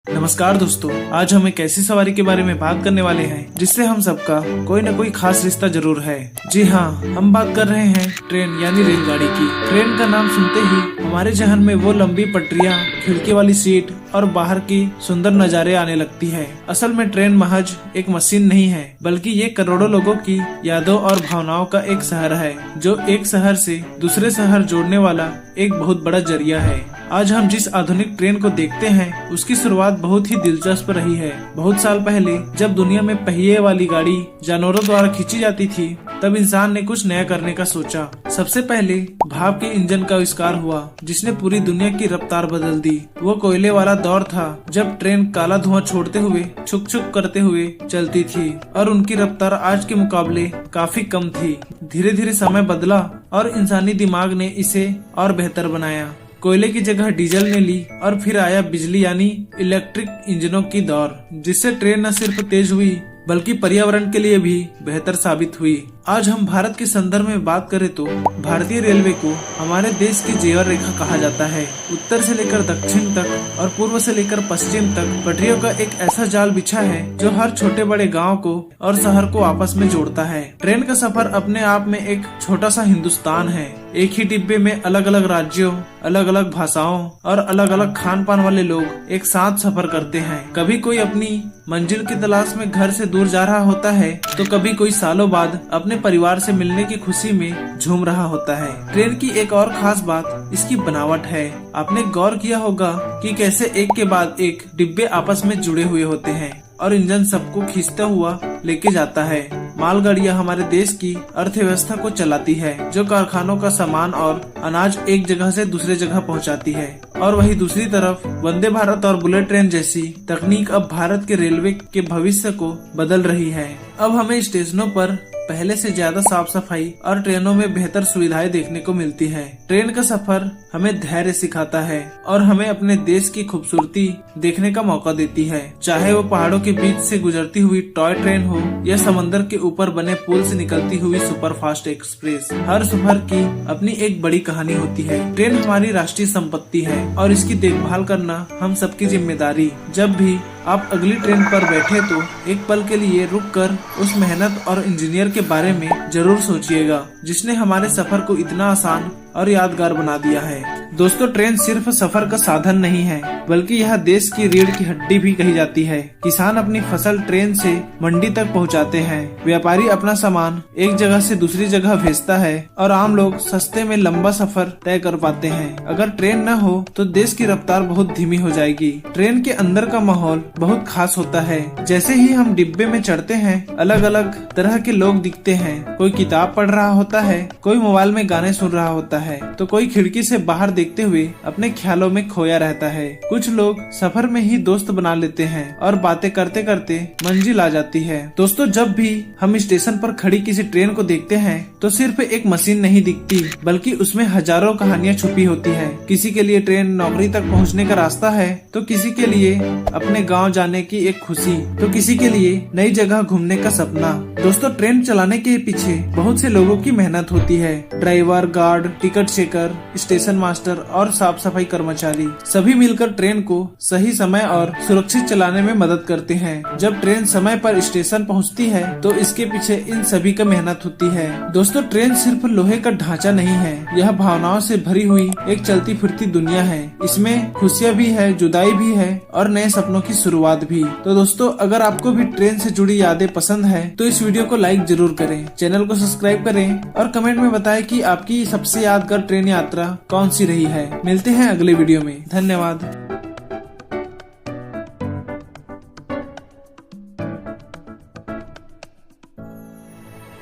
नमस्कार दोस्तों, आज हम एक ऐसी सवारी के बारे में बात करने वाले हैं जिससे हम सबका कोई न कोई खास रिश्ता जरूर है। जी हाँ, हम बात कर रहे हैं ट्रेन यानी रेलगाड़ी की। ट्रेन का नाम सुनते ही हमारे जहन में वो लंबी पटरियाँ, खिड़की वाली सीट और बाहर की सुंदर नज़ारे आने लगती है। असल में ट्रेन महज एक मशीन नहीं है, बल्कि ये करोड़ों लोगों की यादों और भावनाओं का एक शहर है, जो एक शहर से दूसरे शहर जोड़ने वाला एक बहुत बड़ा जरिया है। आज हम जिस आधुनिक ट्रेन को देखते हैं, उसकी शुरुआत बहुत ही दिलचस्प रही है। बहुत साल पहले जब दुनिया में पहिए वाली गाड़ी जानवरों द्वारा खींची जाती थी, तब इंसान ने कुछ नया करने का सोचा। सबसे पहले भाप के इंजन का आविष्कार हुआ, जिसने पूरी दुनिया की रफ्तार बदल दी। वो कोयले वाला दौर था, जब ट्रेन काला धुआं छोड़ते हुए छुक छुक करते हुए चलती थी और उनकी रफ्तार आज के मुकाबले काफी कम थी। धीरे धीरे समय बदला और इंसानी दिमाग ने इसे और बेहतर बनाया। कोयले की जगह डीजल ने ली और फिर आया बिजली यानी इलेक्ट्रिक इंजनों की दौर, जिससे ट्रेन न सिर्फ तेज हुई बल्कि पर्यावरण के लिए भी बेहतर साबित हुई। आज हम भारत के संदर्भ में बात करें तो भारतीय रेलवे को हमारे देश की जेवर रेखा कहा जाता है। उत्तर से लेकर दक्षिण तक और पूर्व से लेकर पश्चिम तक पटरियों का एक ऐसा जाल बिछा है जो हर छोटे बड़े गांव को और शहर को आपस में जोड़ता है। ट्रेन का सफर अपने आप में एक छोटा सा हिंदुस्तान है। एक ही डिब्बे में अलग अलग राज्यों, अलग अलग भाषाओं और अलग अलग खान पान वाले लोग एक साथ सफर करते हैं। कभी कोई अपनी मंजिल की तलाश में घर से दूर जा रहा होता है, तो कभी कोई सालों बाद अपने परिवार से मिलने की खुशी में झूम रहा होता है। ट्रेन की एक और खास बात इसकी बनावट है। आपने गौर किया होगा कि कैसे एक के बाद एक डिब्बे आपस में जुड़े हुए होते हैं और इंजन सबको खींचता हुआ लेके जाता है। मालगाड़ियाँ हमारे देश की अर्थव्यवस्था को चलाती है, जो कारखानों का सामान और अनाज एक जगह से दूसरे जगह पहुंचाती है। और वहीं दूसरी तरफ वंदे भारत और बुलेट ट्रेन जैसी तकनीक अब भारत के रेलवे के भविष्य को बदल रही है। अब हमें स्टेशनों पर पहले से ज्यादा साफ सफाई और ट्रेनों में बेहतर सुविधाएं देखने को मिलती है। ट्रेन का सफर हमें धैर्य सिखाता है और हमें अपने देश की खूबसूरती देखने का मौका देती है। चाहे वो पहाड़ों के बीच से गुजरती हुई टॉय ट्रेन हो या समंदर के ऊपर बने पुल से निकलती हुई सुपर फास्ट एक्सप्रेस, हर सफर की अपनी एक बड़ी कहानी होती है। ट्रेन हमारी राष्ट्रीय संपत्ति है और इसकी देखभाल करना हम सबकी जिम्मेदारी। जब भी आप अगली ट्रेन पर बैठे तो एक पल के लिए रुककर उस मेहनत और इंजीनियर के बारे में जरूर सोचिएगा, जिसने हमारे सफर को इतना आसान और यादगार बना दिया है। दोस्तों, ट्रेन सिर्फ सफर का साधन नहीं है, बल्कि यह देश की रीढ़ की हड्डी भी कही जाती है। किसान अपनी फसल ट्रेन से मंडी तक पहुंचाते हैं, व्यापारी अपना सामान एक जगह से दूसरी जगह भेजता है और आम लोग सस्ते में लंबा सफर तय कर पाते हैं। अगर ट्रेन न हो तो देश की रफ्तार बहुत धीमी हो जाएगी। ट्रेन के अंदर का माहौल बहुत खास होता है। जैसे ही हम डिब्बे में चढ़ते हैं, अलग अलग तरह के लोग दिखते हैं। कोई किताब पढ़ रहा होता है, कोई मोबाइल में गाने सुन रहा होता है, तो कोई खिड़की से बाहर देखते हुए अपने ख्यालों में खोया रहता है। कुछ लोग सफर में ही दोस्त बना लेते हैं और बातें करते करते मंजिल आ जाती है। दोस्तों, जब भी हम स्टेशन पर खड़ी किसी ट्रेन को देखते हैं, तो सिर्फ एक मशीन नहीं दिखती, बल्कि उसमें हजारों कहानियां छुपी होती है। किसी के लिए ट्रेन नौकरी तक पहुंचने का रास्ता है, तो किसी के लिए अपने गांव जाने की एक खुशी, तो किसी के लिए नई जगह घूमने का सपना। दोस्तों, ट्रेन चलाने के पीछे बहुत से लोगों की मेहनत होती है। Driver, guard, ticket checker, station master और साफ सफाई कर्मचारी सभी मिलकर ट्रेन को सही समय और सुरक्षित चलाने में मदद करते हैं। जब ट्रेन समय पर स्टेशन पहुंचती है, तो इसके पीछे इन सभी का मेहनत होती है। दोस्तों, ट्रेन सिर्फ लोहे का ढांचा नहीं है, यह भावनाओं से भरी हुई एक चलती फिरती दुनिया है। इसमें खुशियाँ भी है, जुदाई भी है और नए सपनों की शुरुआत भी। तो दोस्तों, अगर आपको भी ट्रेन से जुड़ी यादें पसंद है, तो इस वीडियो को लाइक जरूर करें, चैनल को सब्सक्राइब करें और कमेंट में बताएं कि आपकी सबसे यादगार ट्रेन यात्रा कौन सी रही है। मिलते हैं अगले वीडियो में। धन्यवाद।